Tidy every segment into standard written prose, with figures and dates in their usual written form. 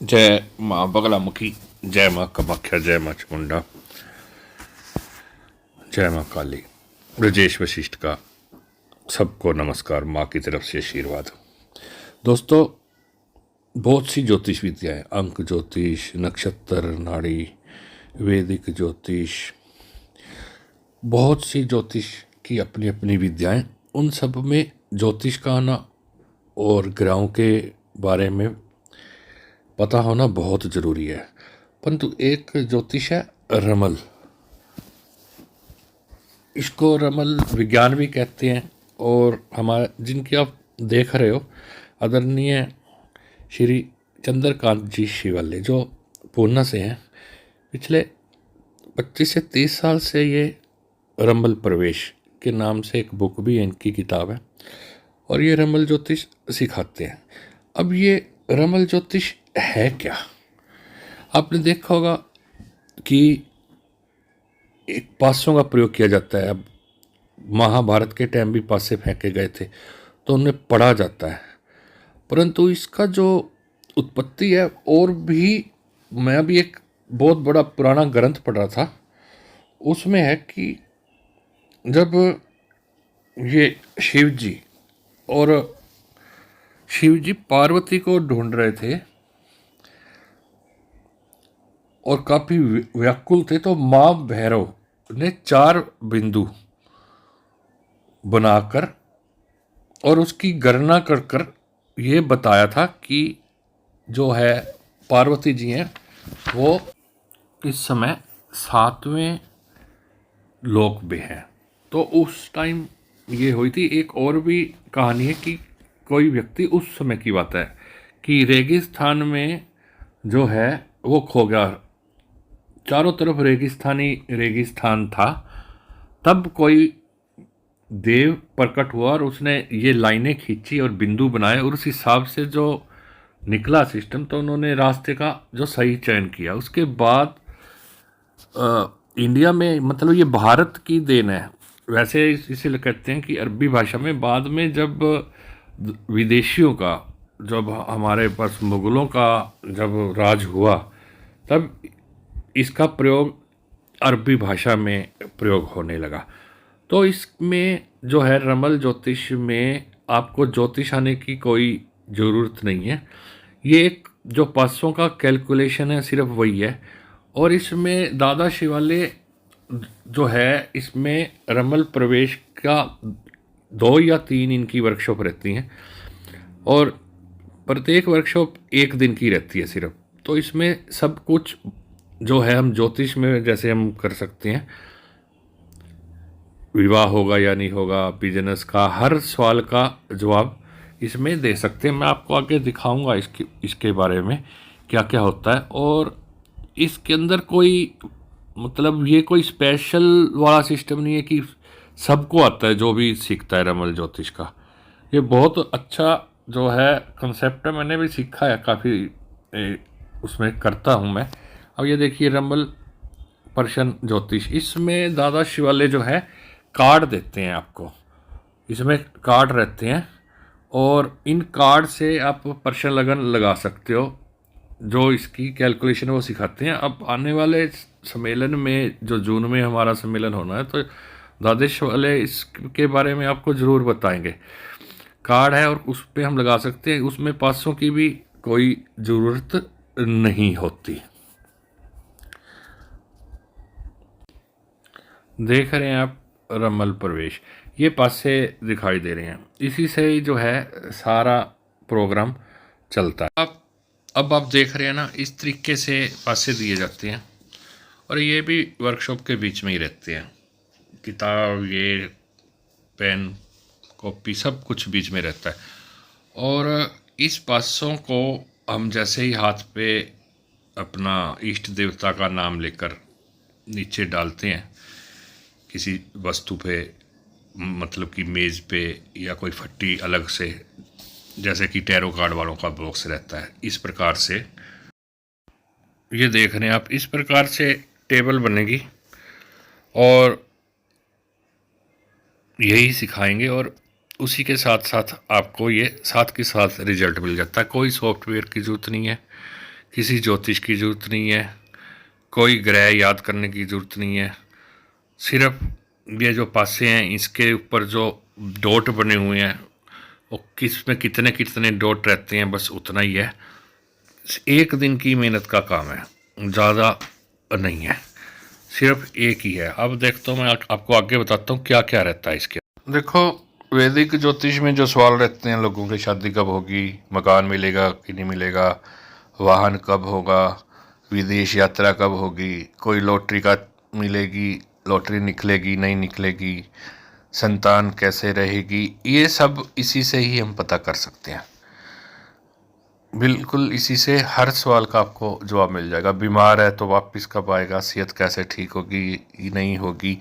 जय माँ बगलामुखी, जय माँ कामाख्या, जय माँ चामुंडा, जय माँ काली। ब्रजेश वशिष्ठ का सबको नमस्कार, माँ की तरफ से आशीर्वाद। दोस्तों, बहुत सी ज्योतिष विद्याएं, अंक ज्योतिष, नक्षत्र नाड़ी, वैदिक ज्योतिष, बहुत सी ज्योतिष की अपनी अपनी विद्याएं। उन सब में ज्योतिष का आना और ग्रहों के बारे में पता होना बहुत ज़रूरी है। परंतु एक ज्योतिष है रमल। इसको रमल विज्ञान भी कहते हैं। और हमारे जिनकी आप देख रहे हो आदरणीय श्री चंद्रकांत जी शिवाले, जो पूना से हैं, पिछले 25 से 30 साल से ये रमल प्रवेश के नाम से एक बुक भी है, इनकी किताब है, और ये रमल ज्योतिष सिखाते हैं। अब ये रमल ज्योतिष है क्या? आपने देखा होगा कि एक पासों का प्रयोग किया जाता है। अब महाभारत के टाइम भी पासे फेंके गए थे तो उन्हें पढ़ा जाता है, परंतु इसका जो उत्पत्ति है, और भी मैं अभी एक बहुत बड़ा पुराना ग्रंथ पढ़ रहा था, उसमें है कि जब ये शिव जी और शिव जी पार्वती को ढूंढ रहे थे और काफ़ी व्याकुल थे, तो माँ भैरव ने 4 बिंदु बनाकर और उसकी गणना कर कर ये बताया था कि जो है पार्वती जी हैं वो इस समय 7वें लोक में हैं। तो उस टाइम ये हुई थी। एक और भी कहानी है कि कोई व्यक्ति, उस समय की बात है, कि रेगिस्तान में जो है वो खो गया, चारों तरफ रेगिस्तान था। तब कोई देव प्रकट हुआ और उसने ये लाइनें खींची और बिंदु बनाए, और उस हिसाब से जो निकला सिस्टम, तो उन्होंने रास्ते का जो सही चयन किया। उसके बाद इंडिया में, मतलब ये भारत की देन है। वैसे इसे कहते हैं कि अरबी भाषा में बाद में जब विदेशियों का, जब हमारे पास मुगलों का जब राज हुआ, तब इसका प्रयोग अरबी भाषा में प्रयोग होने लगा। तो इसमें जो है रमल ज्योतिष में आपको ज्योतिष आने की कोई ज़रूरत नहीं है। ये एक जो पासों का कैलकुलेशन है, सिर्फ वही है। और इसमें दादा शिवाले जो है, इसमें रमल प्रवेश का 2 या 3 इनकी वर्कशॉप रहती हैं, और प्रत्येक वर्कशॉप 1 दिन की रहती है सिर्फ। तो इसमें सब कुछ जो है हम ज्योतिष में जैसे हम कर सकते हैं, विवाह होगा या नहीं होगा, बिजनेस का हर सवाल का जवाब इसमें दे सकते हैं। मैं आपको आगे दिखाऊंगा इसके बारे में क्या क्या होता है। और इसके अंदर कोई, मतलब ये कोई स्पेशल वाला सिस्टम नहीं है कि सबको आता है जो भी सीखता है रमल ज्योतिष का। ये बहुत अच्छा जो है कंसेप्ट है, मैंने भी सीखा है काफ़ी, उसमें करता हूँ मैं। अब ये देखिए रमल पर्शन ज्योतिष, इसमें दादा शिवाले जो है कार्ड देते हैं आपको। इसमें कार्ड रहते हैं और इन कार्ड से आप पर्शन लगन लगा सकते हो। जो इसकी कैलकुलेशन वो सिखाते हैं। अब आने वाले सम्मेलन में, जो जून में हमारा सम्मेलन होना है, तो दादेश वाले इसके बारे में आपको ज़रूर बताएंगे। कार्ड है और उस पर हम लगा सकते हैं, उसमें 500 की भी कोई ज़रूरत नहीं होती। देख रहे हैं आप रमल प्रवेश, ये पासे दिखाई दे रहे हैं, इसी से ही जो है सारा प्रोग्राम चलता है। अब आप देख रहे हैं ना, इस तरीके से पासे दिए जाते हैं, और ये भी वर्कशॉप के बीच में ही रहते हैं। किताब, ये पेन, कॉपी, सब कुछ बीच में रहता है। और इस पासों को हम जैसे ही हाथ पे अपना इष्ट देवता का नाम लेकर नीचे डालते हैं किसी वस्तु पे, मतलब कि मेज़ पे या कोई फट्टी अलग से, जैसे कि टैरो कार्ड वालों का बॉक्स रहता है, इस प्रकार से ये देख रहे हैं आप, इस प्रकार से टेबल बनेगी और यही सिखाएंगे। और उसी के साथ साथ आपको ये साथ के साथ रिजल्ट मिल जाता है। कोई सॉफ्टवेयर की ज़रूरत नहीं है किसी ज्योतिष की ज़रूरत नहीं है, कोई ग्रह याद करने की ज़रूरत नहीं है। सिर्फ ये जो पासे हैं इसके ऊपर जो डॉट बने हुए हैं वो किस में कितने कितने डॉट रहते हैं, बस उतना ही है। एक दिन की मेहनत का काम है, ज़्यादा नहीं है, सिर्फ एक ही है। अब देखता हूँ मैं आपको आगे बताता हूँ क्या क्या रहता है इसके। देखो, वैदिक ज्योतिष में जो सवाल रहते हैं लोगों की, शादी कब होगी, मकान मिलेगा कि नहीं मिलेगा, वाहन कब होगा, विदेश यात्रा कब होगी, कोई लॉटरी का मिलेगी, लॉटरी निकलेगी नहीं निकलेगी, संतान कैसे रहेगी, ये सब इसी से ही हम पता कर सकते हैं। बिल्कुल इसी से हर सवाल का आपको जवाब मिल जाएगा। बीमार है तो वापस कब आएगा, सेहत कैसे ठीक होगी नहीं होगी,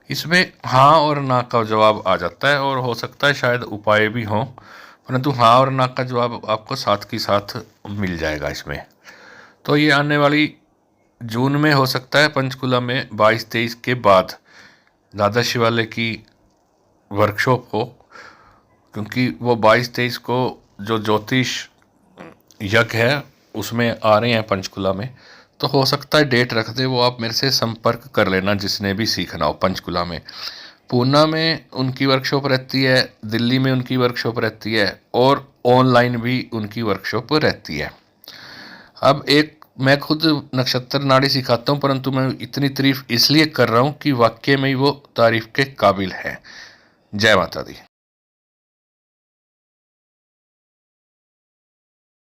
इसमें हाँ और ना का जवाब आ जाता है। और हो सकता है शायद उपाय भी हों, परंतु हाँ और ना का जवाब आपको साथ के साथ मिल जाएगा इसमें। तो ये आने वाली जून में हो सकता है, पंचकुला में 22-23 के बाद दादा शिवालय की वर्कशॉप हो, क्योंकि वो 22-23 को जो ज्योतिष यज्ञ है उसमें आ रहे हैं पंचकुला में। तो हो सकता है डेट रख दे वो, आप मेरे से संपर्क कर लेना जिसने भी सीखना हो पंचकुला में। पूना में उनकी वर्कशॉप रहती है, दिल्ली में उनकी वर्कशॉप रहती है, और ऑनलाइन भी उनकी वर्कशॉप रहती है। अब एक मैं खुद नक्षत्र नाड़ी सिखाता हूँ, परंतु मैं इतनी तारीफ इसलिए कर रहा हूँ कि वाकई में ही वो तारीफ के काबिल है। जय माता दी।